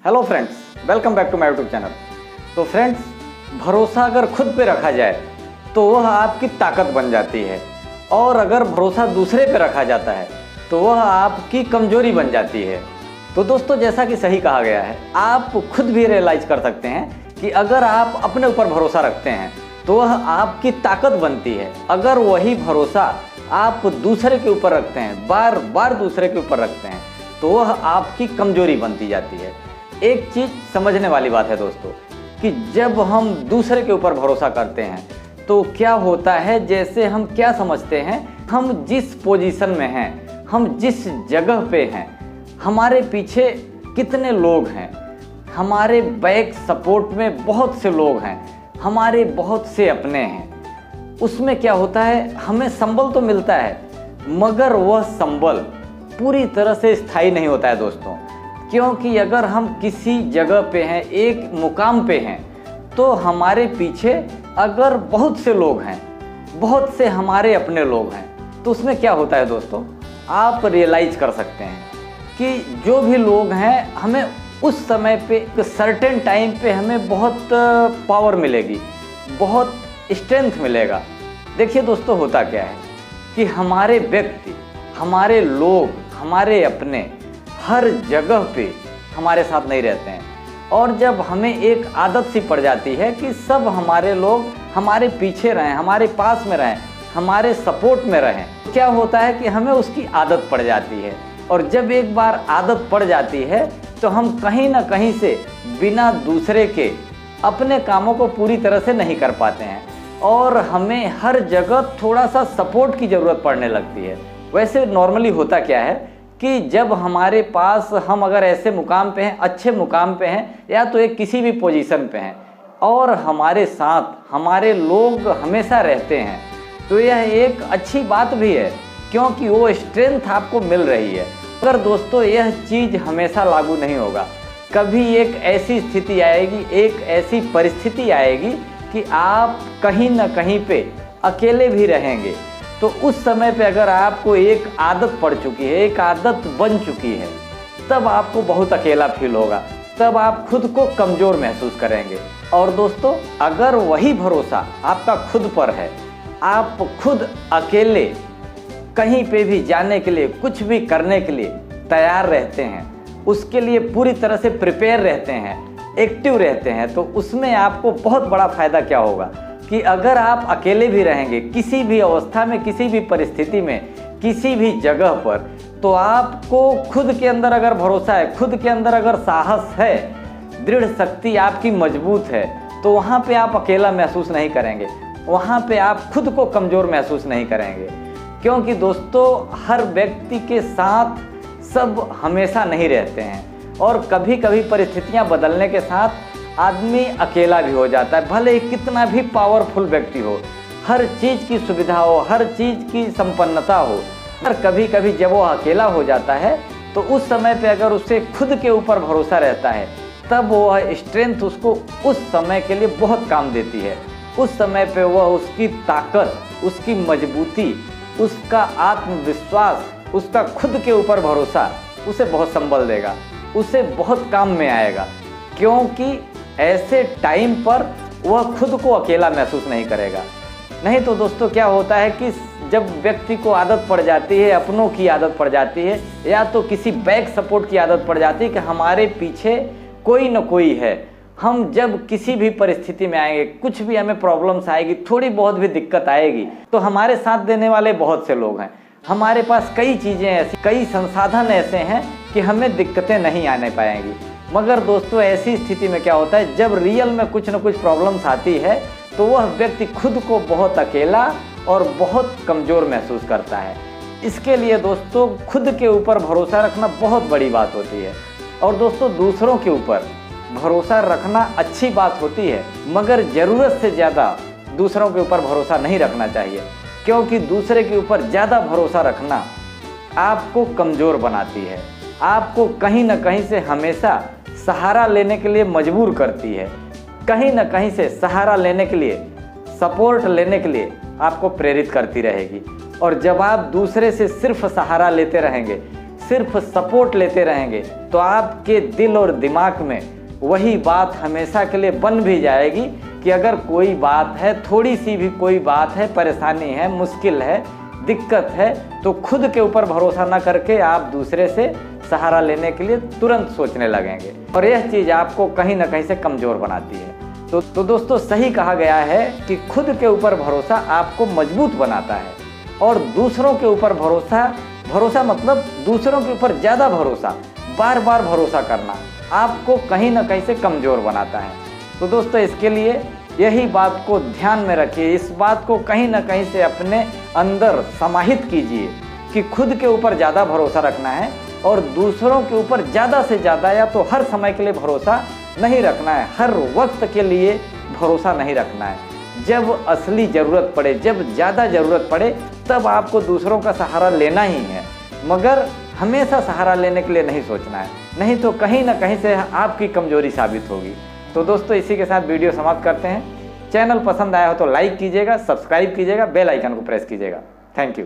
Hello friends, welcome back to my YouTube channel. तो friends, भरोसा अगर खुद पे रखा जाए तो वह आपकी ताकत बन जाती है, और अगर भरोसा दूसरे पे रखा जाता है तो वह आपकी कमजोरी बन जाती है। तो दोस्तों, जैसा कि सही कहा गया है, आप खुद भी रियलाइज कर सकते हैं कि अगर आप अपने ऊपर भरोसा रखते हैं तो वह आपकी ताकत बनती है। अगर वही भरोसा आप दूसरे के ऊपर रखते हैं, बार बार दूसरे के ऊपर रखते हैं, तो वह आपकी कमजोरी बनती जाती है। एक चीज़ समझने वाली बात है दोस्तों, कि जब हम दूसरे के ऊपर भरोसा करते हैं तो क्या होता है, जैसे हम क्या समझते हैं, हम जिस पोजीशन में हैं, हम जिस जगह पे हैं, हमारे पीछे कितने लोग हैं, हमारे बैक सपोर्ट में बहुत से लोग हैं, हमारे बहुत से अपने हैं। उसमें क्या होता है, हमें संबल तो मिलता है मगर वह संबल पूरी तरह से स्थायी नहीं होता है दोस्तों। क्योंकि अगर हम किसी जगह पे हैं, एक मुकाम पे हैं, तो हमारे पीछे अगर बहुत से लोग हैं, बहुत से हमारे अपने लोग हैं, तो उसमें क्या होता है दोस्तों, आप रियलाइज कर सकते हैं कि जो भी लोग हैं, हमें उस समय पे एक सर्टेन टाइम पे हमें बहुत पावर मिलेगी, बहुत स्ट्रेंथ मिलेगा। देखिए दोस्तों, होता क्या है कि हमारे व्यक्ति, हमारे लोग, हमारे अपने हर जगह पे हमारे साथ नहीं रहते हैं, और जब हमें एक आदत सी पड़ जाती है कि सब हमारे लोग हमारे पीछे रहें, हमारे पास में रहें, हमारे सपोर्ट में रहें, क्या होता है कि हमें उसकी आदत पड़ जाती है। और जब एक बार आदत पड़ जाती है तो हम कहीं ना कहीं से बिना दूसरे के अपने कामों को पूरी तरह से नहीं कर पाते हैं, और हमें हर जगह थोड़ा सा सपोर्ट की ज़रूरत पड़ने लगती है। वैसे नॉर्मली होता क्या है कि जब हमारे पास, हम अगर ऐसे मुकाम पे हैं, अच्छे मुकाम पे हैं, या तो एक किसी भी पोजीशन पे हैं, और हमारे साथ हमारे लोग हमेशा रहते हैं, तो यह एक अच्छी बात भी है, क्योंकि वो स्ट्रेंथ आपको मिल रही है। मगर दोस्तों, यह चीज़ हमेशा लागू नहीं होगा। कभी एक ऐसी स्थिति आएगी, एक ऐसी परिस्थिति आएगी कि आप कहीं ना कहीं पे अकेले भी रहेंगे। तो उस समय पे अगर आपको एक आदत पड़ चुकी है, एक आदत बन चुकी है, तब आपको बहुत अकेला फील होगा, तब आप खुद को कमज़ोर महसूस करेंगे। और दोस्तों, अगर वही भरोसा आपका खुद पर है, आप खुद अकेले कहीं पे भी जाने के लिए, कुछ भी करने के लिए तैयार रहते हैं, उसके लिए पूरी तरह से प्रिपेयर रहते हैं, एक्टिव रहते हैं, तो उसमें आपको बहुत बड़ा फ़ायदा क्या होगा कि अगर आप अकेले भी रहेंगे किसी भी अवस्था में, किसी भी परिस्थिति में, किसी भी जगह पर, तो आपको खुद के अंदर अगर भरोसा है, खुद के अंदर अगर साहस है, दृढ़ शक्ति आपकी मजबूत है, तो वहाँ पे आप अकेला महसूस नहीं करेंगे, वहाँ पे आप खुद को कमज़ोर महसूस नहीं करेंगे। क्योंकि दोस्तों, हर व्यक्ति के साथ सब हमेशा नहीं रहते हैं, और कभी कभी परिस्थितियाँ बदलने के साथ आदमी अकेला भी हो जाता है। भले ही कितना भी पावरफुल व्यक्ति हो, हर चीज़ की सुविधा हो, हर चीज़ की संपन्नता हो, पर कभी कभी जब वो अकेला हो जाता है तो उस समय पे अगर उसे खुद के ऊपर भरोसा रहता है, तब वह स्ट्रेंथ उसको उस समय के लिए बहुत काम देती है। उस समय पे वह उसकी ताकत, उसकी मजबूती, उसका आत्मविश्वास, उसका खुद के ऊपर भरोसा उसे बहुत संबल देगा, उसे बहुत काम में आएगा। क्योंकि ऐसे टाइम पर वह खुद को अकेला महसूस नहीं करेगा। नहीं तो दोस्तों, क्या होता है कि जब व्यक्ति को आदत पड़ जाती है, अपनों की आदत पड़ जाती है, या तो किसी बैक सपोर्ट की आदत पड़ जाती है कि हमारे पीछे कोई न कोई है, हम जब किसी भी परिस्थिति में आएंगे, कुछ भी हमें प्रॉब्लम्स आएगी, थोड़ी बहुत भी दिक्कत आएगी, तो हमारे साथ देने वाले बहुत से लोग हैं, हमारे पास कई चीज़ें ऐसी, कई संसाधन ऐसे हैं कि हमें दिक्कतें नहीं आने पाएंगी। मगर दोस्तों, ऐसी स्थिति में क्या होता है, जब रियल में कुछ न कुछ प्रॉब्लम्स आती है, तो वह व्यक्ति खुद को बहुत अकेला और बहुत कमज़ोर महसूस करता है। इसके लिए दोस्तों, खुद के ऊपर भरोसा रखना बहुत बड़ी बात होती है। और दोस्तों, दूसरों के ऊपर भरोसा रखना अच्छी बात होती है, मगर ज़रूरत से ज़्यादा दूसरों के ऊपर भरोसा नहीं रखना चाहिए। क्योंकि दूसरे के ऊपर ज़्यादा भरोसा रखना आपको कमज़ोर बनाती है, आपको कहीं ना कहीं से हमेशा सहारा लेने के लिए मजबूर करती है, कहीं ना कहीं से सहारा लेने के लिए, सपोर्ट लेने के लिए आपको प्रेरित करती रहेगी। और जब आप दूसरे से सिर्फ सहारा लेते रहेंगे, सिर्फ सपोर्ट लेते रहेंगे तो आपके दिल और दिमाग में वही बात हमेशा के लिए बन भी जाएगी कि अगर कोई बात है, थोड़ी सी भी कोई बात है, परेशानी है, मुश्किल है, दिक्कत है, तो खुद के ऊपर भरोसा ना करके आप दूसरे से सहारा लेने के लिए तुरंत सोचने लगेंगे और यह चीज़ आपको कहीं ना कहीं से कमज़ोर बनाती है। तो दोस्तों, सही कहा गया है कि खुद के ऊपर भरोसा आपको मजबूत बनाता है और दूसरों के ऊपर भरोसा मतलब दूसरों के ऊपर ज़्यादा भरोसा, बार बार भरोसा करना आपको कहीं ना कहीं से कमज़ोर बनाता है। तो दोस्तों, इसके लिए यही बात को ध्यान में रखिए, इस बात को कहीं ना कहीं से अपने अंदर समाहित कीजिए कि खुद के ऊपर ज़्यादा भरोसा रखना है और दूसरों के ऊपर ज़्यादा से ज़्यादा या तो हर समय के लिए भरोसा नहीं रखना है, हर वक्त के लिए भरोसा नहीं रखना है। जब असली ज़रूरत पड़े, जब ज़्यादा ज़रूरत पड़े, तब आपको दूसरों का सहारा लेना ही है, मगर हमेशा सहारा लेने के लिए नहीं सोचना है, नहीं तो कहीं ना कहीं से आपकी कमज़ोरी साबित होगी। तो दोस्तों, इसी के साथ वीडियो समाप्त करते हैं। चैनल पसंद आया हो तो लाइक कीजिएगा, सब्सक्राइब कीजिएगा, बेल आइकन को प्रेस कीजिएगा। Thank you.